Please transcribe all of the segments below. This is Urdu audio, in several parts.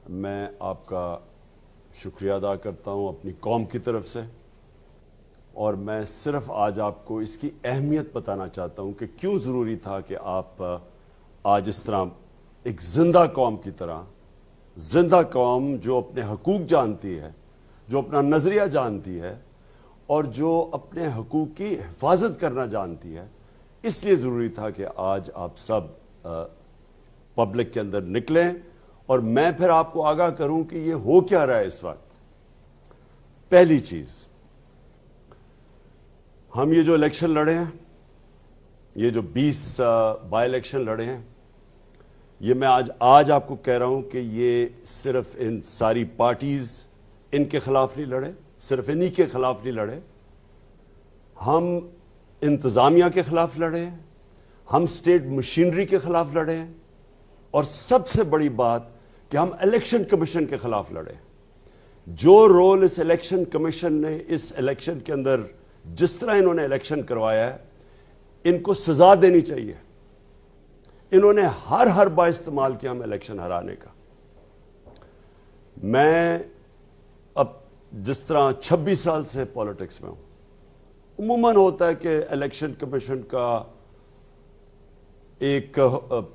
میں آپ کا شکریہ ادا کرتا ہوں اپنی قوم کی طرف سے، اور میں صرف آج آپ کو اس کی اہمیت بتانا چاہتا ہوں کہ کیوں ضروری تھا کہ آپ آج اس طرح ایک زندہ قوم کی طرح، زندہ قوم جو اپنے حقوق جانتی ہے، جو اپنا نظریہ جانتی ہے اور جو اپنے حقوق کی حفاظت کرنا جانتی ہے، اس لیے ضروری تھا کہ آج آپ سب پبلک کے اندر نکلیں اور میں پھر آپ کو آگاہ کروں کہ یہ ہو کیا رہا ہے اس وقت۔ پہلی چیز، ہم یہ جو الیکشن لڑے ہیں، یہ جو 20 بائی الیکشن لڑے ہیں، یہ میں آج آپ کو کہہ رہا ہوں کہ یہ صرف ان ساری پارٹیز ان کے خلاف نہیں لڑے، صرف انہی کے خلاف نہیں لڑے، ہم انتظامیہ کے خلاف لڑے ہیں، ہم اسٹیٹ مشینری کے خلاف لڑے ہیں، اور سب سے بڑی بات کہ ہم الیکشن کمیشن کے خلاف لڑے ہیں۔ جو رول اس الیکشن کمیشن نے اس الیکشن کے اندر، جس طرح انہوں نے الیکشن کروایا ہے، ان کو سزا دینی چاہیے۔ انہوں نے ہر با استعمال کیا ہم الیکشن ہرانے کا۔ میں اب جس طرح 26 سال سے پولیٹکس میں ہوں، عموماً ہوتا ہے کہ الیکشن کمیشن کا ایک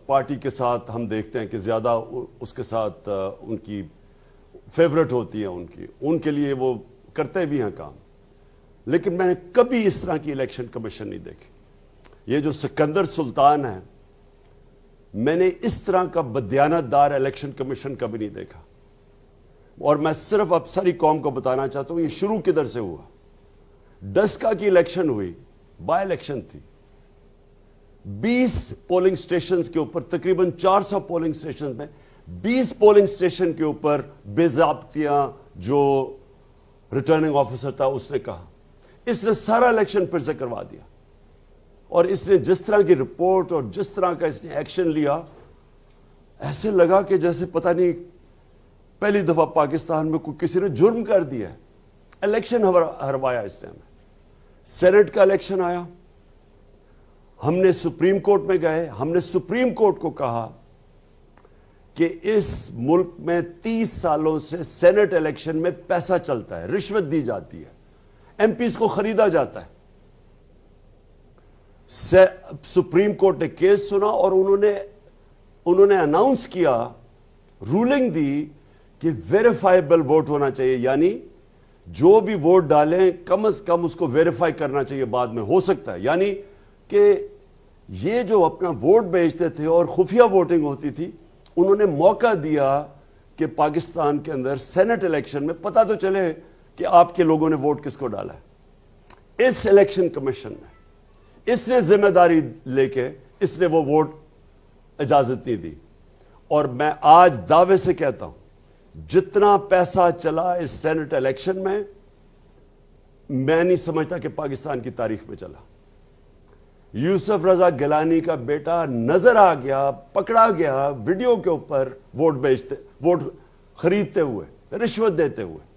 پارٹی کے ساتھ ہم دیکھتے ہیں کہ زیادہ اس کے ساتھ ان کی فیورٹ ہوتی ہے، ان کے لیے وہ کرتے بھی ہیں کام، لیکن میں نے کبھی اس طرح کی الیکشن کمیشن نہیں دیکھی۔ یہ جو سکندر سلطان ہے، میں نے اس طرح کا بدیانت دار الیکشن کمیشن کبھی نہیں دیکھا، اور میں صرف اب ساری قوم کو بتانا چاہتا ہوں یہ شروع کدھر سے ہوا۔ ڈسکا کی الیکشن ہوئی، بائی الیکشن تھی، 20 پولنگ سٹیشنز کے اوپر، تقریباً 400 پولنگ سٹیشنز میں 20 پولنگ سٹیشن کے اوپر بے ضابطیاں جو ریٹرننگ آفیسر تھا اس نے کہا، اس نے سارا الیکشن پھر سے کروا دیا، اور اس نے جس طرح کی رپورٹ اور جس طرح کا اس نے ایکشن لیا، ایسے لگا کہ جیسے پتہ نہیں پہلی دفعہ پاکستان میں کسی نے جرم کر دیا ہے۔ الیکشن ہروایا اس نے ہمیں۔ سینٹ کا الیکشن آیا، ہم نے سپریم کورٹ میں گئے، ہم نے سپریم کورٹ کو کہا کہ اس ملک میں 30 سالوں سے سینٹ الیکشن میں پیسہ چلتا ہے، رشوت دی جاتی ہے، ایم پیز کو خریدا جاتا ہے۔ سپریم کورٹ نے کیس سنا اور انہوں نے اناؤنس کیا، رولنگ دی کہ ویریفائیبل ووٹ ہونا چاہیے، یعنی جو بھی ووٹ ڈالیں کم از کم اس کو ویریفائی کرنا چاہیے، بعد میں ہو سکتا ہے، یعنی کہ یہ جو اپنا ووٹ بیچتے تھے اور خفیہ ووٹنگ ہوتی تھی، انہوں نے موقع دیا کہ پاکستان کے اندر سینٹ الیکشن میں پتہ تو چلے کہ آپ کے لوگوں نے ووٹ کس کو ڈالا ہے۔ اس الیکشن کمیشن نے، اس نے ذمہ داری لے کے اس نے وہ ووٹ اجازت نہیں دی، اور میں آج دعوے سے کہتا ہوں جتنا پیسہ چلا اس سینٹ الیکشن میں نہیں سمجھتا کہ پاکستان کی تاریخ میں چلا۔ یوسف رضا گیلانی کا بیٹا نظر آ گیا، پکڑا گیا ویڈیو کے اوپر ووٹ خریدتے ہوئے، رشوت دیتے ہوئے۔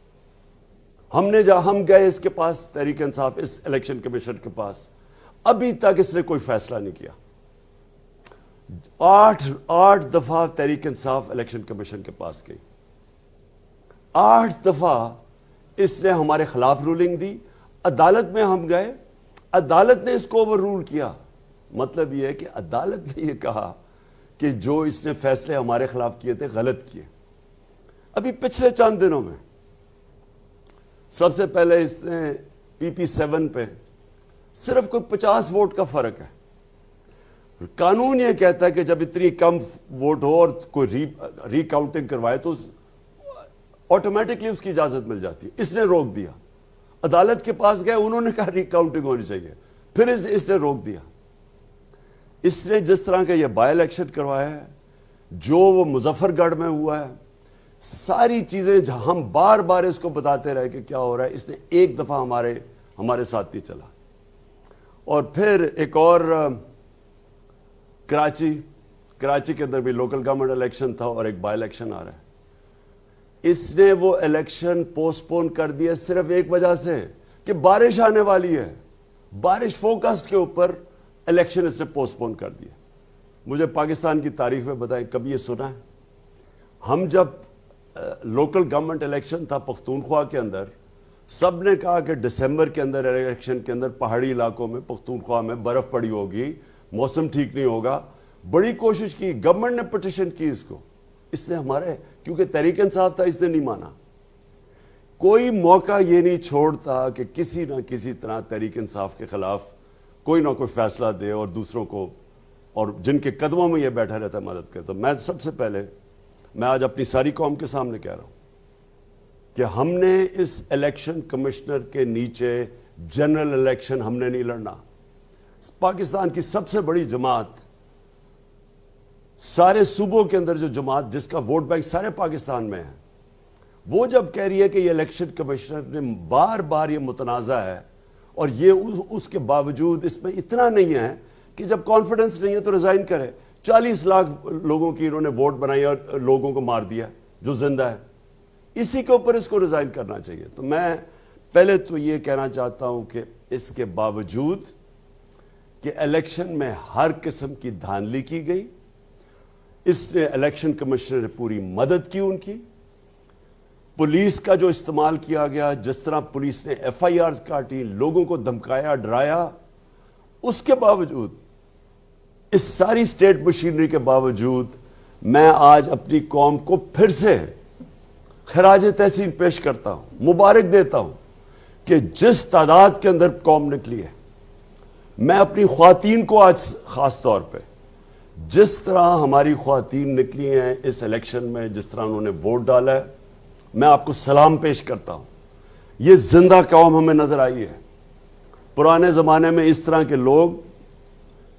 ہم گئے اس کے پاس، تحریک انصاف، اس الیکشن کمیشن کے پاس، ابھی تک اس نے کوئی فیصلہ نہیں کیا۔ 8 دفعہ تحریک انصاف الیکشن کمیشن کے پاس گئی، 8 دفعہ اس نے ہمارے خلاف رولنگ دی، عدالت میں ہم گئے، عدالت نے اس کو اوور رول کیا۔ مطلب یہ ہے کہ عدالت نے یہ کہا کہ جو اس نے فیصلے ہمارے خلاف کیے تھے غلط کیے۔ ابھی پچھلے چند دنوں میں سب سے پہلے اس نے PP7 پہ صرف کوئی 50 ووٹ کا فرق ہے۔ قانون یہ کہتا ہے کہ جب اتنی کم ووٹ ہو اور کوئی ری کاؤنٹنگ کروائے تو آٹومیٹکلی اس کی اجازت مل جاتی ہے۔ اس نے روک دیا، عدالت کے پاس گئے، انہوں نے کہا ری کاؤنٹنگ ہونی چاہیے، پھر اس نے روک دیا۔ اس نے جس طرح کا یہ بائی الیکشن کروایا ہے، جو وہ مظفر گڑھ میں ہوا ہے، ساری چیزیں ہم بار بار اس کو بتاتے رہے کہ کیا ہو رہا ہے، اس نے ایک دفعہ ہمارے ساتھ نہیں چلا۔ اور پھر ایک اور کراچی کے اندر بھی لوکل گورنمنٹ الیکشن تھا اور ایک بائی الیکشن آ رہا ہے۔ اس نے وہ الیکشن پوسٹ پون کر دیا صرف ایک وجہ سے کہ بارش آنے والی ہے، بارش فوکسڈ کے اوپر الیکشن اس نے پوسٹ پون کر دیا۔ مجھے پاکستان کی تاریخ میں بتائیں کبھی یہ سنا ہے؟ ہم جب لوکل گورنمنٹ الیکشن تھا پختونخوا کے اندر، سب نے کہا کہ دسمبر کے اندر الیکشن کے اندر پہاڑی علاقوں میں پختونخوا میں برف پڑی ہوگی، موسم ٹھیک نہیں ہوگا. بڑی کوشش کی، گورنمنٹ نے پٹیشن کی اس نے ہمارے، کیونکہ تحریک انصاف تھا، اس نے نہیں مانا. کوئی موقع یہ نہیں چھوڑتا کہ کسی نہ کسی طرح تحریک انصاف کے خلاف کوئی نہ کوئی فیصلہ دے اور دوسروں کو، اور جن کے قدموں میں یہ بیٹھا رہتا ہے مدد کرے. تو میں سب سے پہلے میں آج اپنی ساری قوم کے سامنے کہہ رہا ہوں کہ ہم نے اس الیکشن کمشنر کے نیچے جنرل الیکشن ہم نے نہیں لڑنا. پاکستان کی سب سے بڑی جماعت، سارے صوبوں کے اندر جو جماعت جس کا ووٹ بینک سارے پاکستان میں ہے، وہ جب کہہ رہی ہے کہ یہ الیکشن کمشنر نے بار بار یہ متنازع ہے، اور یہ اس کے باوجود اس میں اتنا نہیں ہے کہ جب کانفیڈنس نہیں ہے تو ریزائن کرے. 40 لاکھ لوگوں کی انہوں نے ووٹ بنائی اور لوگوں کو مار دیا جو زندہ ہے، اسی کے اوپر اس کو ریزائن کرنا چاہیے. تو میں پہلے تو یہ کہنا چاہتا ہوں کہ اس کے باوجود کہ الیکشن میں ہر قسم کی دھاندلی کی گئی، اس نے الیکشن کمشنر نے پوری مدد کی ان کی. پولیس کا جو استعمال کیا گیا، جس طرح پولیس نے ایف آئی آرز کاٹی، لوگوں کو دھمکایا، ڈرایا، اس کے باوجود، اس ساری سٹیٹ مشینری کے باوجود، میں آج اپنی قوم کو پھر سے خراج تحسین پیش کرتا ہوں، مبارک دیتا ہوں کہ جس تعداد کے اندر قوم نکلی ہے. میں اپنی خواتین کو آج خاص طور پہ، جس طرح ہماری خواتین نکلی ہیں اس الیکشن میں، جس طرح انہوں نے ووٹ ڈالا ہے، میں آپ کو سلام پیش کرتا ہوں. یہ زندہ قوم ہمیں نظر آئی ہے. پرانے زمانے میں اس طرح کے لوگ،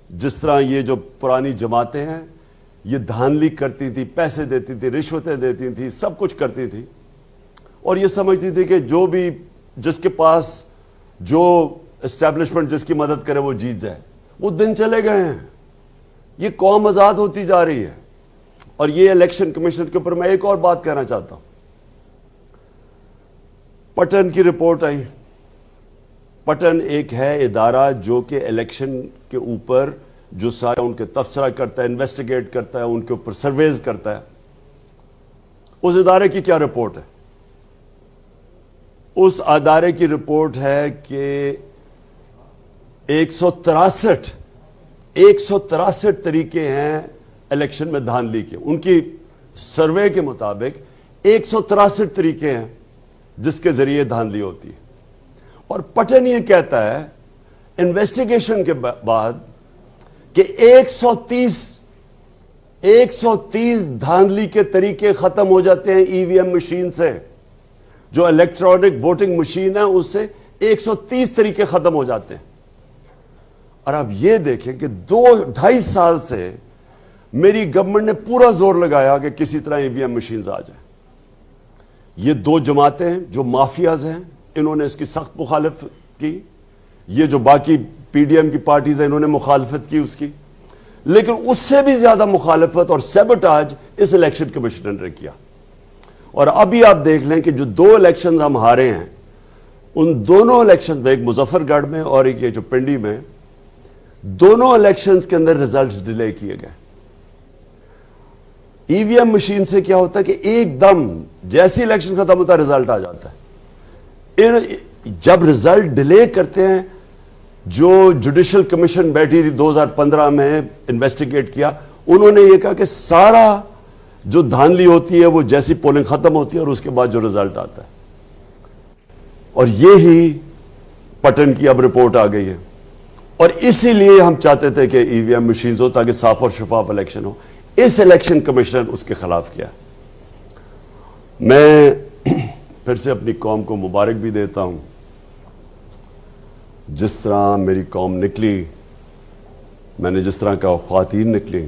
جس طرح یہ جو پرانی جماعتیں ہیں، یہ دھاندلی کرتی تھی، پیسے دیتی تھی، رشوتیں دیتی تھی، سب کچھ کرتی تھی، اور یہ سمجھتی تھی کہ جو بھی جس کے پاس جو اسٹیبلشمنٹ جس کی مدد کرے وہ جیت جائے. وہ دن چلے گئے ہیں. یہ قوم آزاد ہوتی جا رہی ہے. اور یہ الیکشن کمیشن کے اوپر میں ایک اور بات کہنا چاہتا ہوں. پٹن کی رپورٹ آئی. پٹن ایک ہے ادارہ جو کہ الیکشن کے اوپر جو سارا ان کے تبصرہ کرتا ہے، انویسٹیگیٹ کرتا ہے، ان کے اوپر سرویز کرتا ہے. اس ادارے کی کیا رپورٹ ہے؟ اس ادارے کی رپورٹ ہے کہ 163 طریقے ہیں الیکشن میں دھاندلی کے. ان کی سروے کے مطابق 163 طریقے ہیں جس کے ذریعے دھاندلی ہوتی ہے. اور پٹن یہ کہتا ہے انویسٹیگیشن کے بعد کہ 130 دھاندلی کے طریقے ختم ہو جاتے ہیں ای وی ایم مشین سے. جو الیکٹرانک ووٹنگ مشین ہے اس سے 130 طریقے ختم ہو جاتے ہیں. اور اب یہ دیکھیں کہ 2-2.5 سال سے میری گورنمنٹ نے پورا زور لگایا کہ کسی طرح ای وی ایم مشینز آ جائیں. یہ دو جماعتیں ہیں جو مافیاز ہیں، انہوں نے اس کی سخت مخالفت کی. یہ جو باقی پی ڈی ایم کی پارٹیز ہیں انہوں نے مخالفت کی اس کی، لیکن اس سے بھی زیادہ مخالفت اور سیبوٹاج اس الیکشن کمیشنر نے کیا. اور ابھی آپ دیکھ لیں کہ جو 2 الیکشنز ہم ہارے ہیں، ان دونوں الیکشنز میں، ایک مظفر گڑھ میں اور ایک یہ جو پنڈی میں، دونوں الیکشنز کے اندر ریزلٹس ڈیلے کیے گئے. ای وی ایم مشین سے کیا ہوتا ہے کہ ایک دم جیسی الیکشن ختم ہوتا ہے رزلٹ آ جاتا ہے. جب رزلٹ ڈیلے کرتے ہیں، جو جوڈیشل کمیشن بیٹھی تھی 2015 میں انویسٹیگیٹ کیا، انہوں نے یہ کہا کہ سارا جو دھاندلی ہوتی ہے وہ جیسی پولنگ ختم ہوتی ہے اور اس کے بعد جو رزلٹ آتا ہے. اور یہی پٹن کی اب رپورٹ آ گئی ہے. اور اسی لیے ہم چاہتے تھے کہ ای وی ایم مشینز ہو تاکہ صاف اور شفاف الیکشن ہو. اس الیکشن کمیشنر اس کے خلاف کیا. میں پھر سے اپنی قوم کو مبارک بھی دیتا ہوں. جس طرح میری قوم نکلی، میں نے جس طرح کہا خواتین نکلی،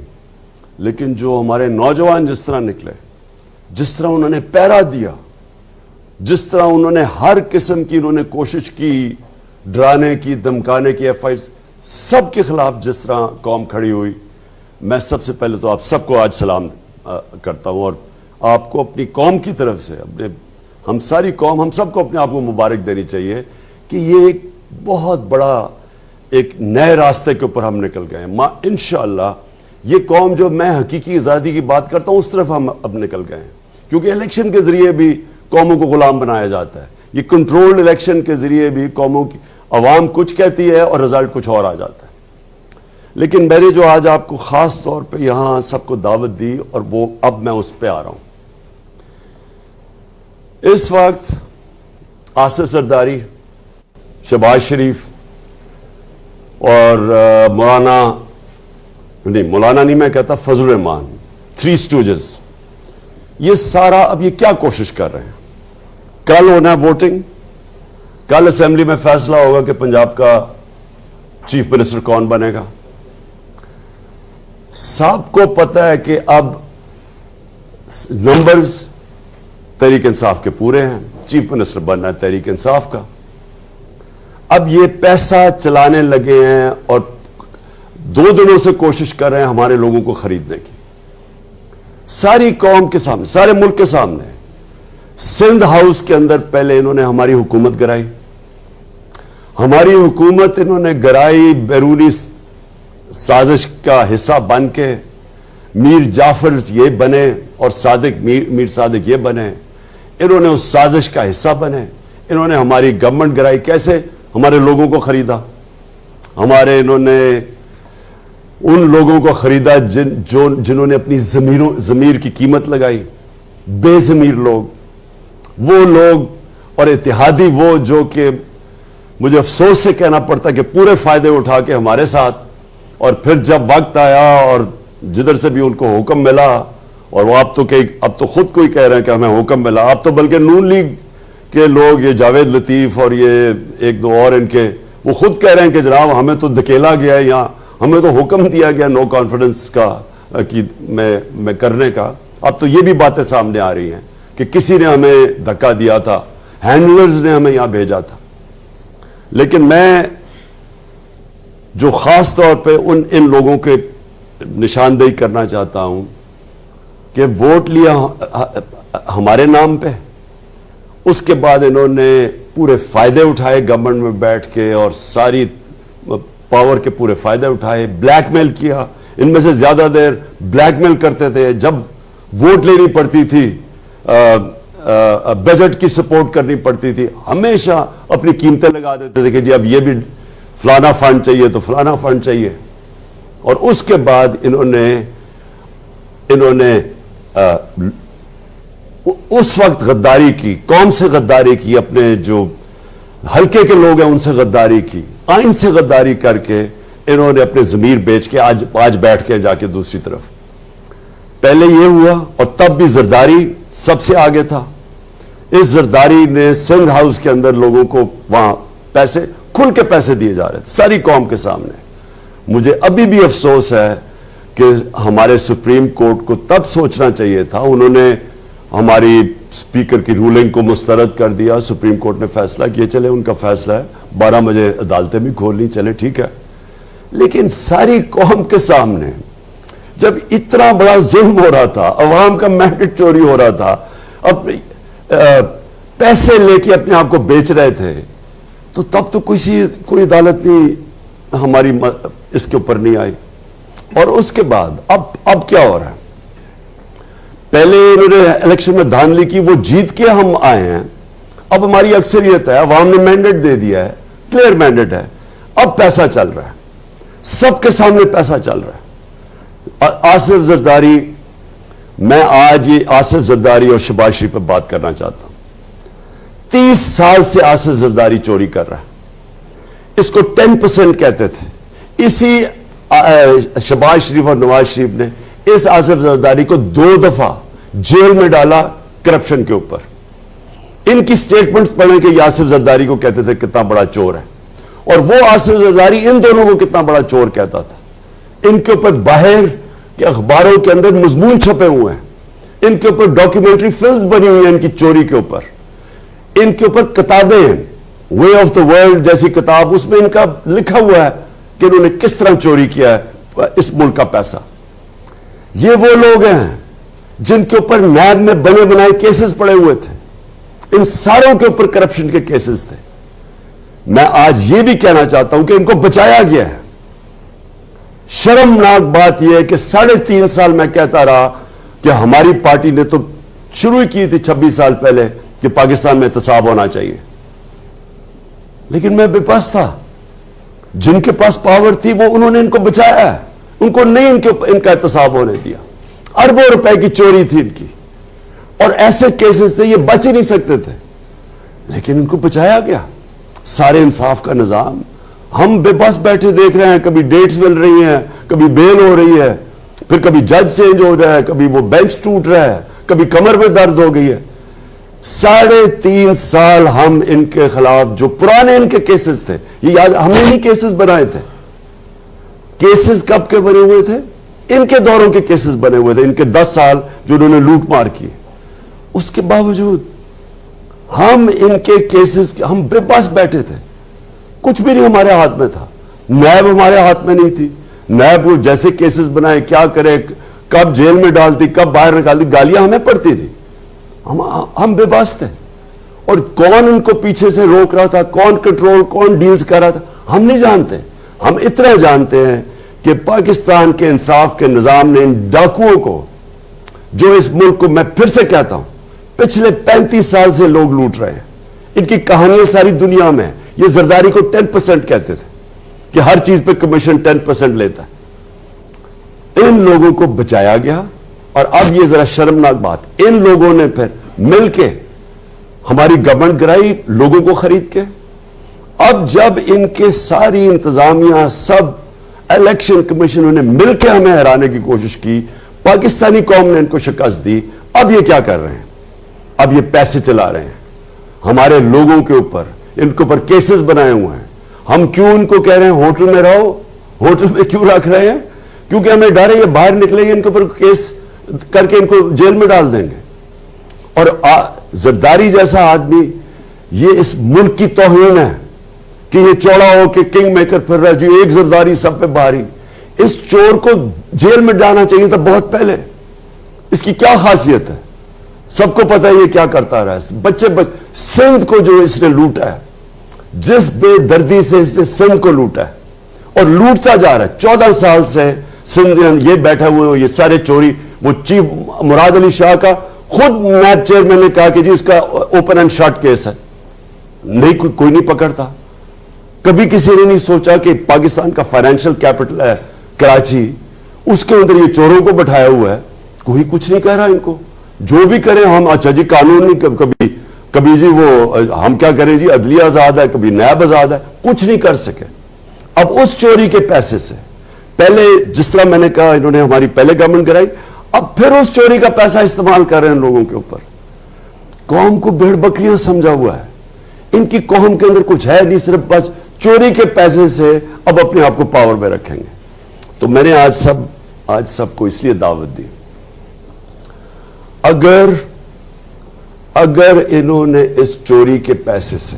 لیکن جو ہمارے نوجوان جس طرح نکلے، جس طرح انہوں نے پیرا دیا، جس طرح انہوں نے ہر قسم کی انہوں نے کوشش کی، ڈرانے کی، دھمکانے کی، ایف آئی سب کے خلاف جس طرح قوم کھڑی ہوئی، میں سب سے پہلے تو آپ سب کو آج سلام کرتا ہوں. اور آپ کو اپنی قوم کی طرف سے، ہم ساری قوم، ہم سب کو اپنے آپ کو مبارک دینی چاہیے کہ یہ ایک بہت بڑا ایک نئے راستے کے اوپر ہم نکل گئے ہیں. انشاءاللہ یہ قوم جو میں حقیقی آزادی کی بات کرتا ہوں اس طرف ہم اب نکل گئے ہیں. کیونکہ الیکشن کے ذریعے بھی قوموں کو غلام بنایا جاتا ہے. یہ کنٹرولڈ الیکشن کے ذریعے بھی قوموں کی عوام کچھ کہتی ہے اور رزلٹ کچھ اور آ جاتا ہے. لیکن میں نے جو آج آپ کو خاص طور پہ یہاں سب کو دعوت دی اور وہ اب میں اس پہ آ رہا ہوں. اس وقت آصف زرداری, شہباز شریف اور مولانا نہیں میں کہتا, فضل الرحمان, 3 اسٹوجز, یہ سارا اب یہ کیا کوشش کر رہے ہیں. کل ہونا ہے ووٹنگ, کل اسمبلی میں فیصلہ ہوگا کہ پنجاب کا چیف منسٹر کون بنے گا. سب کو پتا ہے کہ اب نمبرز تحریک انصاف کے پورے ہیں, چیف منسٹر بننا ہے تحریک انصاف کا. اب یہ پیسہ چلانے لگے ہیں اور 2 دنوں سے کوشش کر رہے ہیں ہمارے لوگوں کو خریدنے کی, ساری قوم کے سامنے, سارے ملک کے سامنے. سندھ ہاؤس کے اندر پہلے انہوں نے ہماری حکومت گرائی, ہماری حکومت انہوں نے گرائی بیرونی سازش کا حصہ بن کے. میر جعفر یہ بنے اور میر صادق یہ بنے, انہوں نے اس سازش کا حصہ بنے. انہوں نے ہماری گورنمنٹ گرائی. کیسے؟ ہمارے لوگوں کو خریدا. انہوں نے ان لوگوں کو خریدا جنہوں نے اپنی ضمیر کی قیمت لگائی. بے ضمیر لوگ, وہ لوگ اور اتحادی وہ جو کہ مجھے افسوس سے کہنا پڑتا کہ پورے فائدے اٹھا کے ہمارے ساتھ, اور پھر جب وقت آیا اور جدھر سے بھی ان کو حکم ملا, اور وہ اب تو خود کوئی کہہ رہے ہیں کہ ہمیں حکم ملا. اب تو بلکہ نون لیگ کے لوگ, یہ جاوید لطیف اور یہ 1-2 اور ان کے, وہ خود کہہ رہے ہیں کہ جناب ہمیں تو دھکیلا گیا ہے, یہاں ہمیں تو حکم دیا گیا نو کانفیڈنس کا میں کرنے کا. اب تو یہ بھی باتیں سامنے آ رہی ہیں کہ کسی نے ہمیں دھکا دیا تھا, ہینڈلرز نے ہمیں یہاں بھیجا تھا. لیکن میں جو خاص طور پہ ان لوگوں کے نشاندہی کرنا چاہتا ہوں کہ ووٹ لیا ہمارے نام پہ, اس کے بعد انہوں نے پورے فائدے اٹھائے گورنمنٹ میں بیٹھ کے, اور ساری پاور کے پورے فائدے اٹھائے. بلیک میل کیا, ان میں سے زیادہ دیر بلیک میل کرتے تھے. جب ووٹ لینی پڑتی تھی, بجٹ کی سپورٹ کرنی پڑتی تھی, ہمیشہ اپنی قیمتیں لگا دیتے تھے کہ جی اب یہ بھی فلانا فنڈ چاہیے تو فلانا فنڈ چاہیے. اور اس کے بعد انہوں نے اس وقت غداری کی, قوم سے غداری کی, اپنے جو حلقے کے لوگ ہیں ان سے غداری کی, آئین سے غداری کر کے انہوں نے اپنے ضمیر بیچ کے آج بیٹھ کے جا کے دوسری طرف. پہلے یہ ہوا, اور تب بھی زرداری سب سے آگے تھا. اس زرداری نے سندھ ہاؤس کے اندر لوگوں کو وہاں پیسے, کھل کے پیسے دیے جا رہے تھے ساری قوم کے سامنے. مجھے ابھی بھی افسوس ہے کہ ہمارے سپریم کورٹ کو تب سوچنا چاہیے تھا. انہوں نے ہماری اسپیکر کی رولنگ کو مسترد کر دیا. سپریم کورٹ نے فیصلہ کیا, چلے ان کا فیصلہ ہے, 12 بجے عدالتیں بھی کھول لی, چلے ٹھیک ہے. لیکن ساری قوم کے سامنے جب اتنا بڑا ظلم ہو رہا تھا, عوام کا مینڈیٹ چوری ہو رہا تھا, پیسے لے کے اپنے آپ کو بیچ رہے تھے, تو تب تو کوئی عدالت نہیں ہماری اس کے اوپر نہیں آئی. اور اس کے بعد اب کیا ہو رہا ہے؟ پہلے انہوں نے الیکشن میں دھاندلی کی, وہ جیت کے ہم آئے ہیں, اب ہماری اکثریت ہے, عوام نے مینڈیٹ دے دیا ہے, کلیئر مینڈیٹ ہے, اب پیسہ چل رہا ہے, سب کے سامنے پیسہ چل رہا ہے. آصف زرداری, میں آج یہ آصف زرداری اور شہباز شریف پہ بات کرنا چاہتا ہوں. 30 سال سے آصف زرداری چوری کر رہا ہے. اس کو 10% کہتے تھے. اسی شہباز شریف اور نواز شریف نے اس آصف زرداری کو 2 دفعہ جیل میں ڈالا کرپشن کے اوپر. ان کی سٹیٹمنٹس پڑھیں کہ یہ آصف زرداری کو کہتے تھے کتنا بڑا چور ہے, اور وہ آصف زرداری ان دونوں کو کتنا بڑا چور کہتا تھا. ان کے اوپر باہر کے اخباروں کے اندر مضمون چھپے ہوئے ہیں, ان کے اوپر ڈاکیومنٹری فلمز بنی ہوئی ہیں ان کی چوری کے اوپر, ان کے اوپر کتابیں ہیں, وے آف دا ورلڈ جیسی کتاب, اس میں ان کا لکھا ہوا ہے کہ انہوں نے کس طرح چوری کیا ہے اس ملک کا پیسہ. یہ وہ لوگ ہیں جن کے اوپر نیب میں بنے بنائے کیسز پڑے ہوئے تھے, ان ساروں کے اوپر کرپشن کے کیسز تھے. میں آج یہ بھی کہنا چاہتا ہوں کہ ان کو بچایا گیا ہے. شرمناک بات یہ ہے کہ 3.5 سال میں کہتا رہا کہ ہماری پارٹی نے تو شروع کی تھی 26 سال پہلے کہ پاکستان میں احتساب ہونا چاہیے، لیکن میں بے بس تھا. جن کے پاس پاور تھی وہ انہوں نے ان کو بچایا ہے، ان کو نہیں ان کا احتساب ہونے دیا. اربوں روپے کی چوری تھی ان کی، اور ایسے کیسز تھے یہ بچ ہی نہیں سکتے تھے، لیکن ان کو بچایا گیا. سارے انصاف کا نظام. ہم بے بس بیٹھے دیکھ رہے ہیں، کبھی ڈیٹس مل رہی ہیں، کبھی بیل ہو رہی ہے، پھر کبھی جج چینج ہو رہا ہے، کبھی وہ بینچ ٹوٹ رہا ہے، کبھی کمر میں درد ہو گئی ہے. 3.5 سال ہم ان کے خلاف جو پرانے ان کے کیسز تھے، یہ یاد ہم نے نہیں کیسز بنائے تھے. کیسز کب کے بنے ہوئے تھے؟ ان کے دوروں کے کیسز بنے ہوئے تھے، ان کے 10 سال جو انہوں نے لوٹ مار کی. اس کے باوجود ہم ان کے کیسز ہم بے بس بیٹھے تھے. کچھ بھی نہیں ہمارے ہاتھ میں تھا. نیب ہمارے ہاتھ میں نہیں تھی. نیب وہ جیسے کیسز بنائے، کیا کرے، کب جیل میں ڈالتی، کب باہر نکالتی، گالیاں ہمیں پڑتی تھی. ہم بے بس تھے. اور کون ان کو پیچھے سے روک رہا تھا، کون کنٹرول، کون ڈیلز کر رہا تھا، ہم نہیں جانتے. ہم اتنا جانتے ہیں کہ پاکستان کے انصاف کے نظام نے ان ڈاکوؤں کو، جو اس ملک کو، میں پھر سے کہتا ہوں، پچھلے 35 سال سے لوگ لوٹ رہے ہیں. ان کی کہانیاں ساری دنیا میں. یہ زرداری کو 10% کہتے تھے کہ ہر چیز پہ کمیشن 10% لیتا ہے. ان لوگوں کو بچایا گیا. اور اب یہ ذرا شرمناک بات، ان لوگوں نے پھر مل کے ہماری گورنمنٹ گرائی لوگوں کو خرید کے. اب جب ان کے ساری انتظامیہ، سب الیکشن کمیشنوں نے مل کے ہمیں ہرانے کی کوشش کی، پاکستانی قوم نے ان کو شکست دی. اب یہ کیا کر رہے ہیں؟ اب یہ پیسے چلا رہے ہیں ہمارے لوگوں کے اوپر، ان کے اوپر کیسز بنائے ہوئے ہیں. ہم کیوں ان کو کہہ رہے ہیں ہوٹل میں رہو؟ ہوٹل میں کیوں رکھ رہے ہیں؟ کیونکہ ہمیں ڈر ہے یہ باہر نکلیں گے، ان کے اوپر کیس کر کے ان کو جیل میں ڈال دیں گے. اور زرداری جیسا آدمی، یہ اس ملک کی توہین ہے کہ یہ چوڑا ہو کے کنگ میکر پھر رہا ہے، جو ایک زرداری سب پہ بھاری. اس چور کو جیل میں ڈالنا چاہیے تھا بہت پہلے. اس کی کیا خاصیت ہے؟ سب کو پتا ہے یہ کیا کرتا رہا ہے. بچے سندھ کو جو اس نے لوٹا ہے، جس بے دردی سے اس نے سندھ کو لوٹا ہے اور لوٹتا جا رہا ہے. 14 سال سے سندھ یہ بیٹھا ہوئے ہو، یہ سارے چوری. وہ چیف مراد علی شاہ کا خود نیب چیئرمین نے کہا کہ جی اس کا اوپن اینڈ شٹ کیس ہے. نہیں، کوئی نہیں پکڑتا. کبھی کسی نے نہیں سوچا کہ پاکستان کا فائنینشل کیپٹل ہے کراچی، اس کے اندر یہ چوروں کو بٹھایا ہوا ہے. کوئی کچھ نہیں کہہ رہا ان کو. جو بھی کریں ہم، اچھا جی قانون نہیں، کبھی جی وہ ہم کیا کریں جی، عدلیہ آزاد ہے، کبھی نیب آزاد ہے. کچھ نہیں کر سکے. اب اس چوری کے پیسے سے پہلے، جس طرح میں نے کہا انہوں نے ہماری پہلے گورنمنٹ گرائی، اب پھر اس چوری کا پیسہ استعمال کر رہے ہیں لوگوں کے اوپر. قوم کو بھیڑ بکریاں سمجھا ہوا ہے. ان کی قوم کے اندر کچھ ہے نہیں، صرف بس چوری کے پیسے سے اب اپنے آپ کو پاور میں رکھیں گے. تو میں نے آج سب کو اس لیے دعوت دی، اگر انہوں نے اس چوری کے پیسے سے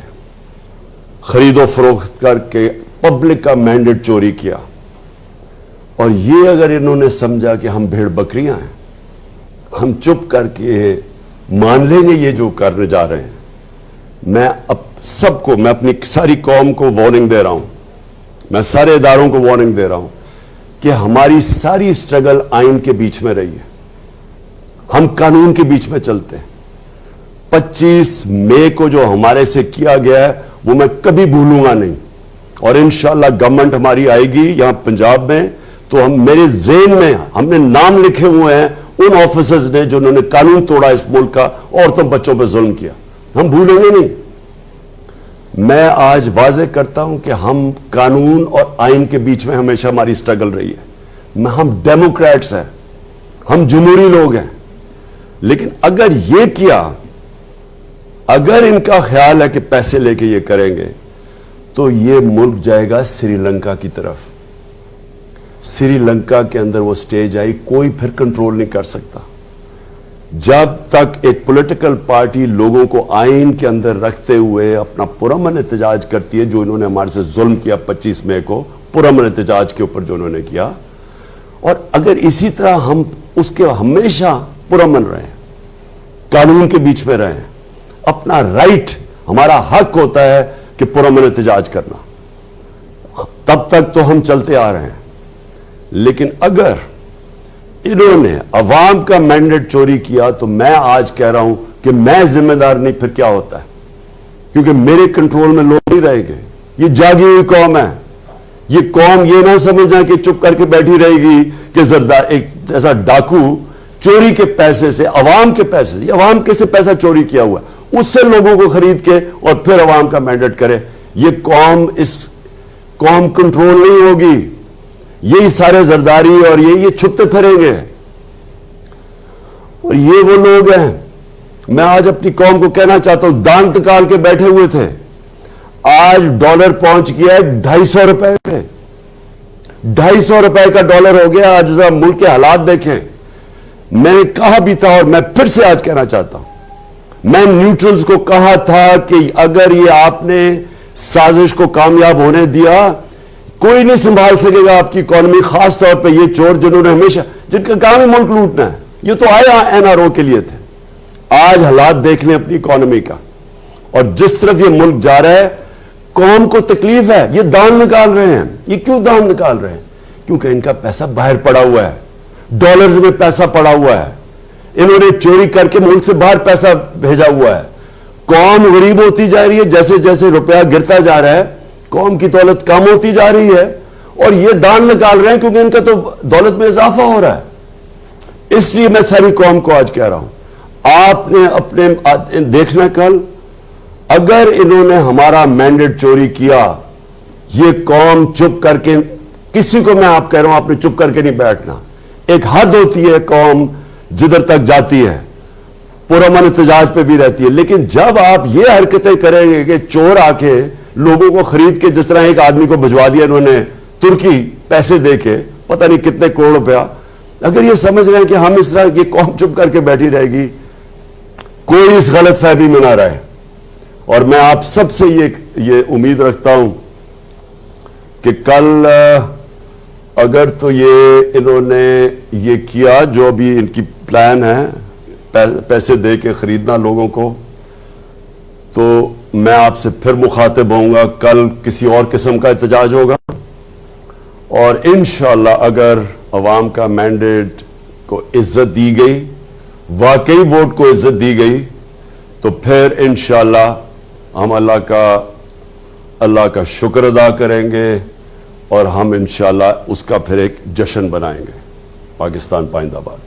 خرید و فروخت کر کے پبلک کا مینڈیٹ چوری کیا، اور یہ اگر انہوں نے سمجھا کہ ہم بھیڑ بکریاں ہیں، ہم چپ کر کے مان لیں گے یہ جو کرنے جا رہے ہیں، میں اپنی ساری قوم کو وارننگ دے رہا ہوں، میں سارے اداروں کو وارننگ دے رہا ہوں کہ ہماری ساری سٹرگل آئین کے بیچ میں رہی ہے. ہم قانون کے بیچ میں چلتے ہیں. 25 مئی کو جو ہمارے سے کیا گیا ہے وہ میں کبھی بھولوں گا نہیں. اور انشاءاللہ گورنمنٹ ہماری آئے گی یہاں پنجاب میں، تو میرے ذہن میں ہم نے نام لکھے ہوئے ہیں ان آفیسرز نے جنہوں نے قانون توڑا اس ملک کا، عورتوں بچوں پہ ظلم کیا. ہم بھولیں گے نہیں. میں آج واضح کرتا ہوں کہ ہم قانون اور آئین کے بیچ میں ہمیشہ ہماری سٹرگل رہی ہے. ہم ڈیموکریٹس ہیں، ہم جمہوری لوگ ہیں. لیکن اگر یہ کیا، اگر ان کا خیال ہے کہ پیسے لے کے یہ کریں گے، تو یہ ملک جائے گا سری لنکا کی طرف. سری لنکا کے اندر وہ سٹیج آئی، کوئی پھر کنٹرول نہیں کر سکتا. جب تک ایک پولیٹیکل پارٹی لوگوں کو آئین کے اندر رکھتے ہوئے اپنا پرامن احتجاج کرتی ہے، جو انہوں نے ہمارے سے ظلم کیا 25 مئی کو پرامن احتجاج کے اوپر جو انہوں نے کیا، اور اگر اسی طرح ہم اس کے ہمیشہ پرامن رہیں، قانون کے بیچ میں رہیں، اپنا رائٹ، ہمارا حق ہوتا ہے کہ پرامن احتجاج کرنا، تب تک تو ہم چلتے آ رہے ہیں. لیکن اگر انہوں نے عوام کا مینڈیٹ چوری کیا تو میں آج کہہ رہا ہوں کہ میں ذمہ دار نہیں، پھر کیا ہوتا ہے؟ کیونکہ میرے کنٹرول میں لوگ نہیں رہیں گے. یہ جاگی ہوئی قوم ہے. یہ قوم یہ نہ سمجھیں کہ چپ کر کے بیٹھی رہے گی کہ ایک جیسا ڈاکو چوری کے پیسے سے، عوام کے پیسے سے، عوام کے سے پیسہ چوری کیا ہوا ہے، اس سے لوگوں کو خرید کے اور پھر عوام کا مینڈیٹ کرے. یہ قوم کنٹرول نہیں ہوگی. یہی سارے زرداری اور یہ چھپتے پھریں گے. اور یہ وہ لوگ ہیں، میں آج اپنی قوم کو کہنا چاہتا ہوں، دانت نکال کے بیٹھے ہوئے تھے، آج ڈالر پہنچ گیا ہے 250 روپے پہ. 250 روپے کا ڈالر ہو گیا. آج ذرا ملک کے حالات دیکھیں. میں نے کہا بھی تھا اور میں پھر سے آج کہنا چاہتا ہوں، میں نیوٹرلز کو کہا تھا کہ اگر یہ آپ نے سازش کو کامیاب ہونے دیا، کوئی نہیں سنبھال سکے گا آپ کی اکانومی، خاص طور پہ یہ چور جنہوں نے ہمیشہ، جن کا کام ہے ملک لوٹنا ہے. یہ تو آئے NRO کے لیے تھے. آج حالات دیکھ لیں اپنی اکانومی کا، اور جس طرف یہ ملک جا رہا ہے، قوم کو تکلیف ہے. یہ دان نکال رہے ہیں. یہ کیوں دان نکال رہے ہیں؟ کیونکہ ان کا پیسہ باہر پڑا ہوا ہے، ڈالرز میں پیسہ پڑا ہوا ہے. انہوں نے چوری کر کے ملک سے باہر پیسہ بھیجا ہوا ہے. قوم غریب ہوتی جا رہی ہے. جیسے جیسے روپیہ گرتا جا رہا ہے، قوم کی دولت کم ہوتی جا رہی ہے. اور یہ دان نکال رہے ہیں کیونکہ ان کا تو دولت میں اضافہ ہو رہا ہے. اس لیے میں ساری قوم کو آج کہہ رہا ہوں، آپ نے اپنے دیکھنا کل اگر انہوں نے ہمارا مینڈیٹ چوری کیا، یہ قوم چپ کر کے، کسی کو میں آپ کہہ رہا ہوں آپ نے چپ کر کے نہیں بیٹھنا. ایک حد ہوتی ہے قوم جدھر تک جاتی ہے، پرامن احتجاج پہ بھی رہتی ہے. لیکن جب آپ یہ حرکتیں کریں گے کہ چور آ کے لوگوں کو خرید کے، جس طرح ایک آدمی کو بھجوا دیا انہوں نے ترکی پیسے دے کے پتہ نہیں کتنے کروڑ روپیہ، اگر یہ سمجھ رہے ہیں کہ ہم اس طرح یہ قوم چپ کر کے بیٹھی رہے گی، کوئی اس غلط فہمی میں نہ رہے. اور میں آپ سب سے یہ امید رکھتا ہوں کہ کل اگر تو یہ انہوں نے یہ کیا جو بھی ان کی پلان ہے پیسے دے کے خریدنا لوگوں کو، تو میں آپ سے پھر مخاطب ہوں گا. کل کسی اور قسم کا احتجاج ہوگا، اور انشاءاللہ اگر عوام کا مینڈیٹ کو عزت دی گئی، واقعی ووٹ کو عزت دی گئی، تو پھر انشاءاللہ ہم اللہ کا شکر ادا کریں گے، اور ہم انشاءاللہ اس کا پھر ایک جشن بنائیں گے. پاکستان پائندہ باد.